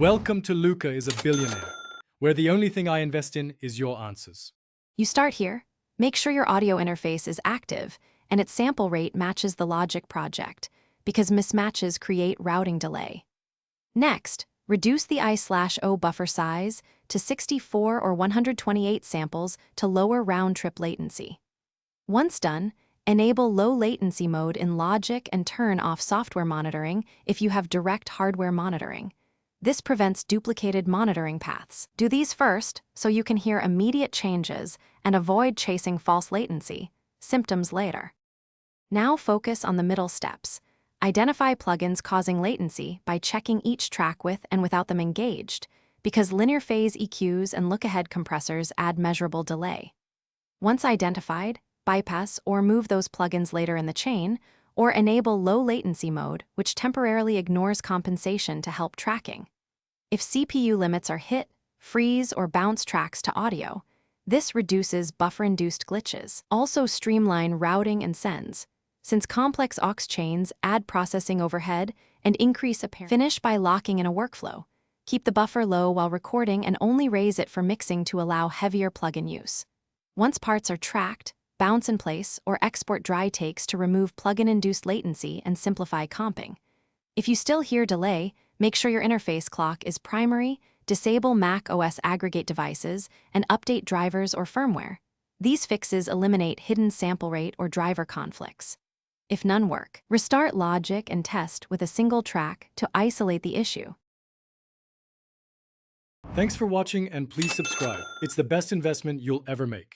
Welcome to Luca is a Billionaire, where the only thing I invest in is your answers. You start here, make sure your audio interface is active and its sample rate matches the logic project, because mismatches create routing delay. Next, reduce the I/O buffer size to 64 or 128 samples to lower round-trip latency. Once done, enable low latency mode in Logic and turn off software monitoring if you have direct hardware monitoring. This prevents duplicated monitoring paths. Do these first so you can hear immediate changes and avoid chasing false latency, symptoms later. Now focus on the middle steps. Identify plugins causing latency by checking each track with and without them engaged, because linear phase EQs and look-ahead compressors add measurable delay. Once identified, bypass or move those plugins later in the chain, or enable low latency mode, which temporarily ignores compensation to help tracking. If CPU limits are hit, freeze, or bounce tracks to audio, this reduces buffer-induced glitches. Also streamline routing and sends, since complex aux chains add processing overhead and increase apparent. Finish by locking in a workflow. Keep the buffer low while recording and only raise it for mixing to allow heavier plugin use. Once parts are tracked, bounce in place or export dry takes to remove plugin-induced latency and simplify comping. If you still hear delay, make sure your interface clock is primary, disable Mac OS aggregate devices, and update drivers or firmware. These fixes eliminate hidden sample rate or driver conflicts. If none work, restart Logic and test with a single track to isolate the issue. Thanks for watching and please subscribe. It's the best investment you'll ever make.